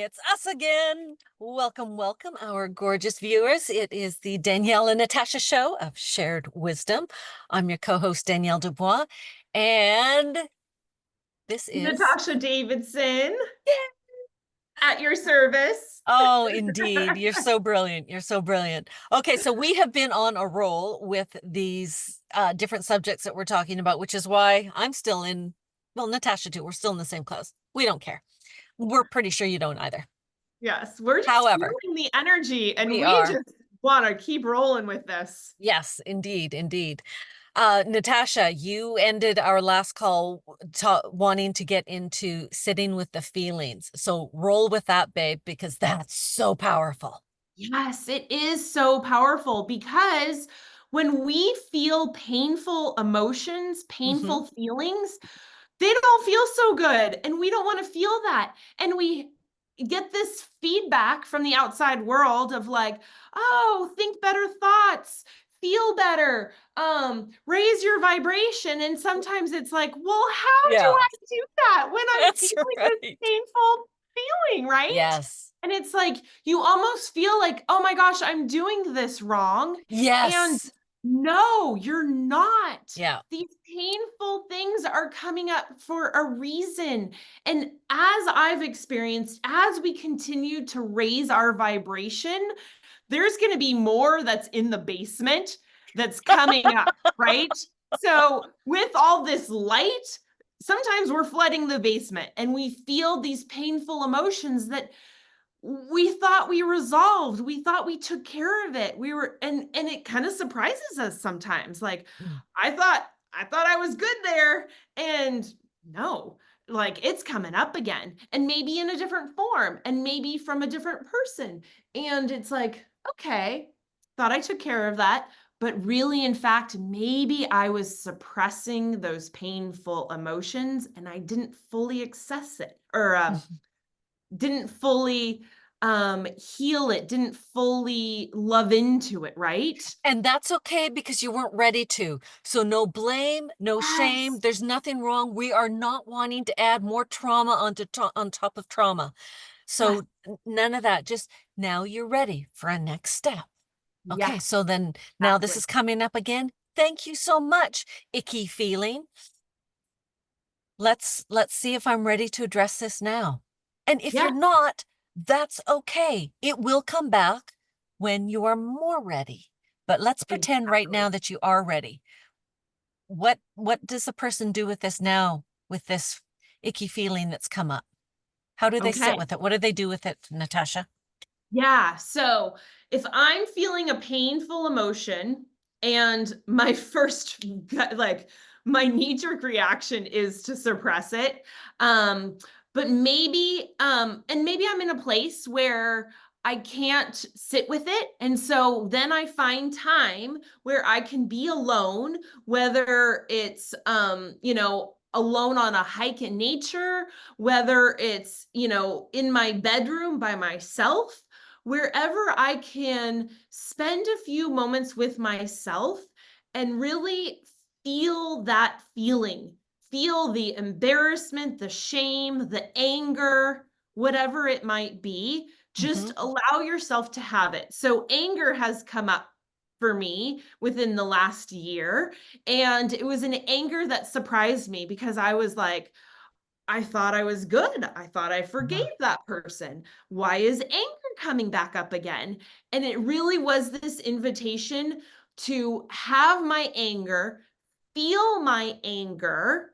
It's us again. Welcome, welcome, our gorgeous viewers. It is the Danielle and Natasha show of shared wisdom. I'm your co-host, Danielle DuBois, and this is Natasha Davidson at your service. Oh, indeed. You're so brilliant. You're so brilliant. Okay, so we have been on a roll with these different subjects that we're talking about, which is why I'm still in, well, Natasha too. We're still in the same class. We don't care. We're pretty sure you don't either. Yes, we're just However, feeling the energy and we we are. just want to keep rolling with this. Yes, indeed, indeed. Natasha, you ended our last call wanting to get into sitting with the feelings. So roll with that, babe, because that's so powerful. Yes, it is so powerful because when we feel painful emotions, Mm-hmm. painful feelings, they don't feel so good. And we don't want to feel that. And we get this feedback from the outside world of like, oh, think better thoughts, feel better, raise your vibration. And sometimes it's like, well, how do Yeah, I do that when I'm that's feeling this right. painful feeling, right? Yes. And it's like you almost feel like, oh my gosh, I'm doing this wrong. And Yes. no, you're not. Yeah. These painful things are coming up for a reason. And as I've experienced, as we continue to raise our vibration, there's going to be more that's in the basement that's coming up, right? So, with all this light, sometimes we're flooding the basement and we feel these painful emotions that we thought we resolved, we thought we took care of it, we were, and it kind of surprises us sometimes, like Mm. I thought I was good there, and no, like it's coming up again, and maybe in a different form and maybe from a different person, and it's like, okay, thought I took care of that, but really in fact maybe I was suppressing those painful emotions and I didn't fully access it, or didn't fully heal it, didn't fully love into it, right? And that's okay because you weren't ready to. So no blame, no shame. Yes. There's nothing wrong. We are not wanting to add more trauma on top of trauma. Yes. So none of that. Just now you're ready for a next step. Okay, Yes, so then now this exactly. is coming up again. Thank you so much, icky feeling. Let's see if I'm ready to address this now. And if you're Yeah. not, that's okay. It will come back when you are more ready. But let's pretend right now Exactly. that you are ready. What does the person do with this now, with this icky feeling that's come up? How do they sit Okay. with it? What do they do with it, Natasha? Yeah. So if I'm feeling a painful emotion and my first like my knee-jerk reaction is to suppress it. But maybe and maybe I'm in a place where I can't sit with it. And so then I find time where I can be alone, whether it's alone on a hike in nature, whether it's, in my bedroom by myself, wherever I can spend a few moments with myself and really feel that feeling, feel the embarrassment, the shame, the anger, whatever it might be, Mm-hmm. just allow yourself to have it. So, anger has come up for me within the last year. And it was an anger that surprised me because I was like, I thought I was good. I thought I forgave that person. Why is anger coming back up again? And it really was this invitation to have my anger, feel my anger,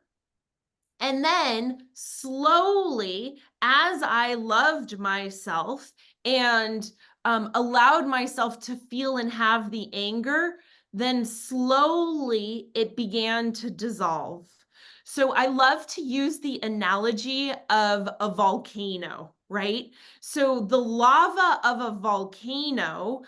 and then slowly, as I loved myself and allowed myself to feel and have the anger, then slowly it began to dissolve. So I love to use the analogy of a volcano, right? So the lava of a volcano,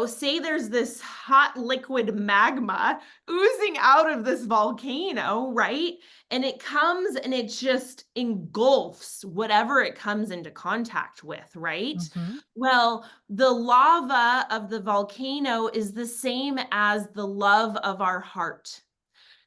say there's this hot liquid magma oozing out of this volcano, right? And it comes and it just engulfs whatever it comes into contact with, right? Mm-hmm. Well, the lava of the volcano is the same as the love of our heart.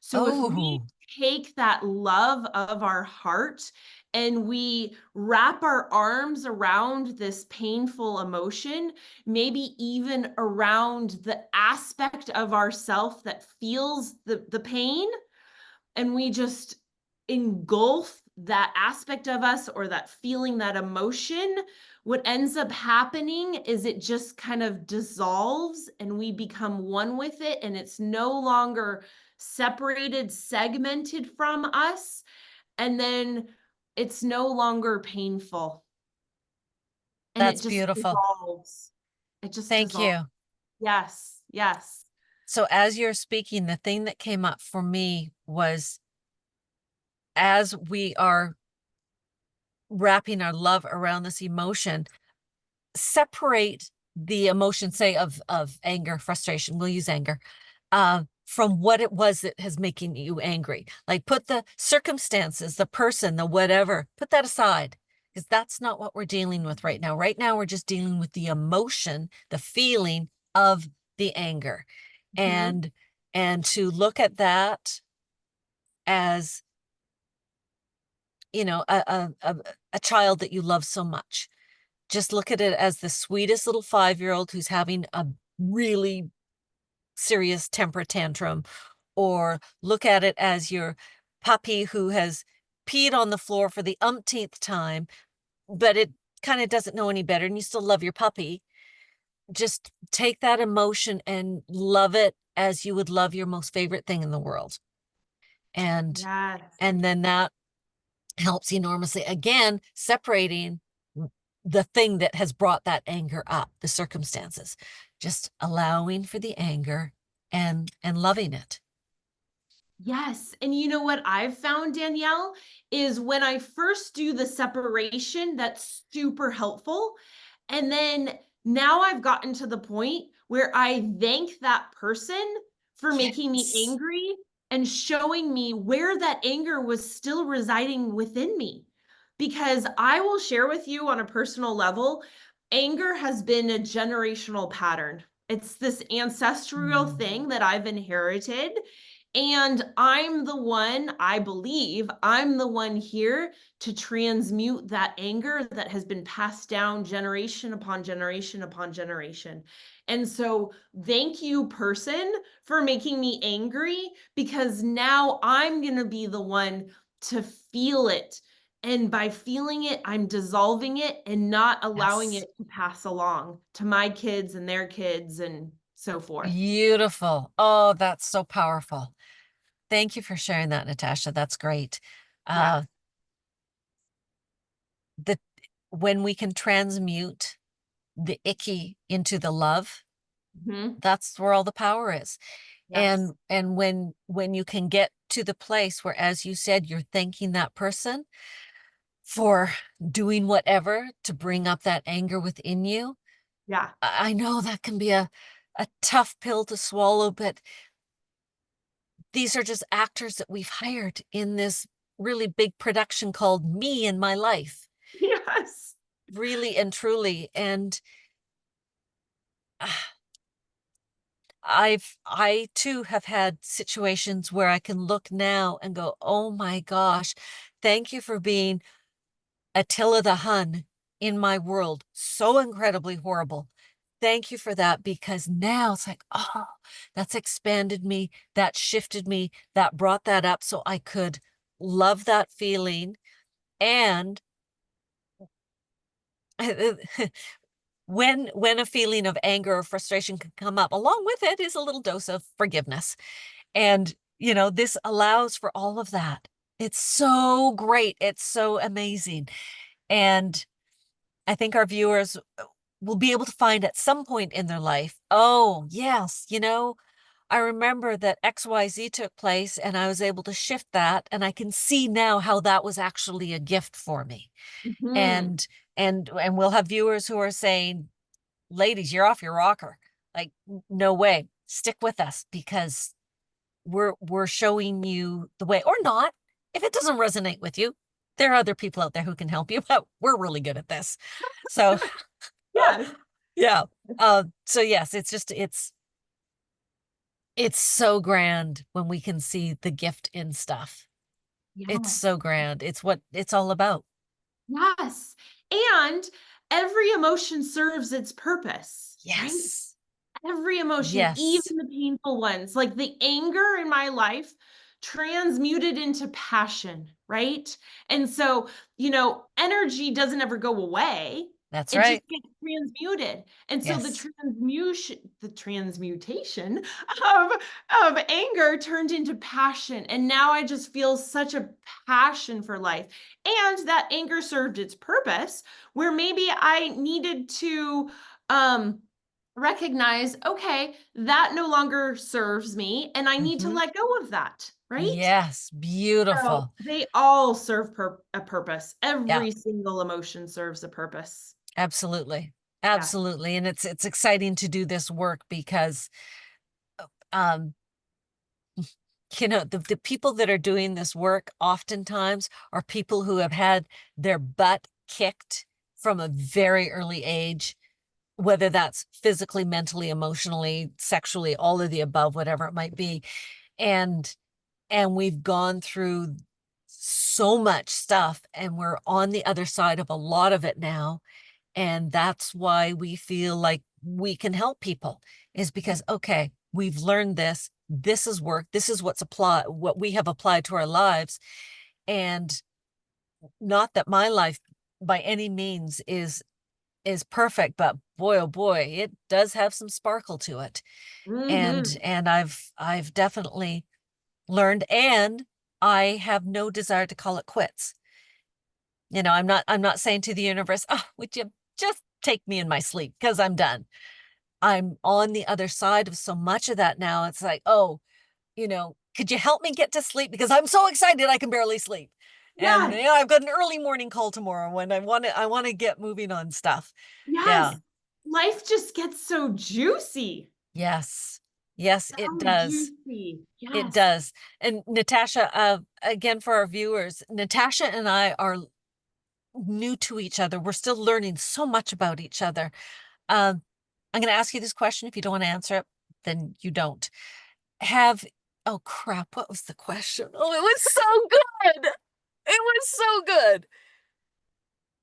So if we Oh, take that love of our heart and we wrap our arms around this painful emotion, maybe even around the aspect of ourself that feels the pain, and we just engulf that aspect of us or that feeling, that emotion, what ends up happening is it just kind of dissolves and we become one with it, and it's no longer separated, segmented from us, and then it's no longer painful, and it That's just beautiful. dissolves. It just Thank dissolves. you. Yes, yes. So as you're speaking, the thing that came up for me was as we are wrapping our love around this emotion, separate the emotion, say of anger, frustration, we'll use anger, from what it was that has making you angry. Like put the circumstances, the person, the whatever, put that aside, because that's not what we're dealing with right now. Right now, we're just dealing with the emotion, the feeling of the anger. Mhm. And to look at that as, you know, a child that you love so much. Just look at it as the sweetest little 5-year-old who's having a really serious temper tantrum, or look at it as your puppy who has peed on the floor for the umpteenth time, but it kind of doesn't know any better and you still love your puppy. Just take that emotion and love it as you would love your most favorite thing in the world. And Yes. and then that helps enormously. Again, separating the thing that has brought that anger up, the circumstances, just allowing for the anger and loving it. Yes. And you know what I've found, Danielle, is when I first do the separation, that's super helpful. And then now I've gotten to the point where I thank that person for making me Yes. angry and showing me where that anger was still residing within me. Because I will share with you on a personal level, anger has been a generational pattern. It's this ancestral Mm. thing that I've inherited. And I'm the one, I believe, I'm the one here to transmute that anger that has been passed down generation upon generation upon generation. And so, thank you, person, for making me angry, because now I'm going to be the one to feel it. And by feeling it, I'm dissolving it and not allowing Yes. it to pass along to my kids and their kids and so forth. Beautiful. Oh, that's so powerful. Thank you for sharing that, Natasha. That's great. Yeah. Uh, the when we can transmute the icky into the love, Mhm. that's where all the power is. Yes. And when you can get to the place where, as you said, you're thanking that person for doing whatever to bring up that anger within you. Yeah. I know that can be a tough pill to swallow, but these are just actors that we've hired in this really big production called Me and My Life, Yes. really and truly. And I too have had situations where I can look now and go, oh my gosh, thank you for being Attila the Hun in my world. So incredibly horrible. Thank you for that, because now it's like, oh, that's expanded me, that shifted me, that brought that up so I could love that feeling. And when a feeling of anger or frustration can come up, along with it is a little dose of forgiveness. And, this allows for all of that. It's so great. It's so amazing. And I think our viewers will be able to find at some point in their life, oh, yes, I remember that XYZ took place and I was able to shift that. And I can see now how that was actually a gift for me. Mhm. And and we'll have viewers who are saying, ladies, you're off your rocker. Like, no way. Stick with us, because we're showing you the way, or not. If it doesn't resonate with you, there are other people out there who can help you, but we're really good at this. So Yes. yeah. So yes, it's so grand when we can see the gift in stuff. It's Yes. so grand. It's what it's all about. Yes. And every emotion serves its purpose, right? Yes. Every emotion, even Yes. the painful ones, like the anger in my life transmuted into passion, right? And so, energy doesn't ever go away. That's It just right. gets transmuted. And so Yes. the transmutation of anger turned into passion. And now I just feel such a passion for life. And that anger served its purpose where maybe I needed to recognize, okay, that no longer serves me, and I need to Hmm. let go of that, right? Yes. So Beautiful. they all serve a purpose. Yeah, Every single emotion serves a purpose. absolutely. Yeah. Absolutely. And it's exciting to do this work because um the people that are doing this work oftentimes are people who have had their butt kicked from a very early age, whether that's physically, mentally, emotionally, sexually, all of the above, whatever it might be. And we've gone through so much stuff and we're on the other side of a lot of it now. And that's why we feel like we can help people, is because, okay, we've learned this. This is work. This is what we have applied to our lives. And not that my life by any means is perfect, but boy, oh boy, it does have some sparkle to it. Mm-hmm. And I've definitely learned, and I have no desire to call it quits. I'm not saying to the universe, oh, would you just take me in my sleep because I'm done. I'm on the other side of so much of that now. It's like, oh, could you help me get to sleep? Because I'm so excited I can barely sleep. And Yes. I've got an early morning call tomorrow when I want to get moving on stuff. Yes. Yeah. Life just gets so juicy. Yes. Yes, it So does. juicy. It Yes. does. And Natasha, again, for our viewers, Natasha and I are new to each other. We're still learning so much about each other. Um, I'm going to ask you this question. If you don't want to answer it, then you don't. Have, oh crap, what was the question? Oh, it was so good. It was so good.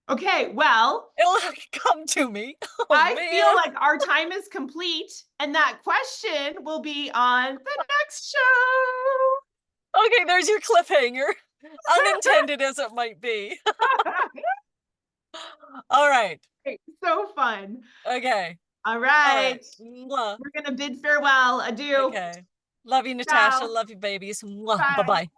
Okay, well, It'll come to me. Oh I feel man. like our time is complete, and that question will be on the next show. Okay, there's your cliffhanger. Unintended as it might be. All right. So fun. Okay. All All right. right. Mwah. We're going to bid farewell. Adieu. Okay. Love you, Natasha. Ciao. Love you, babies. Mwah. Bye. Bye-bye.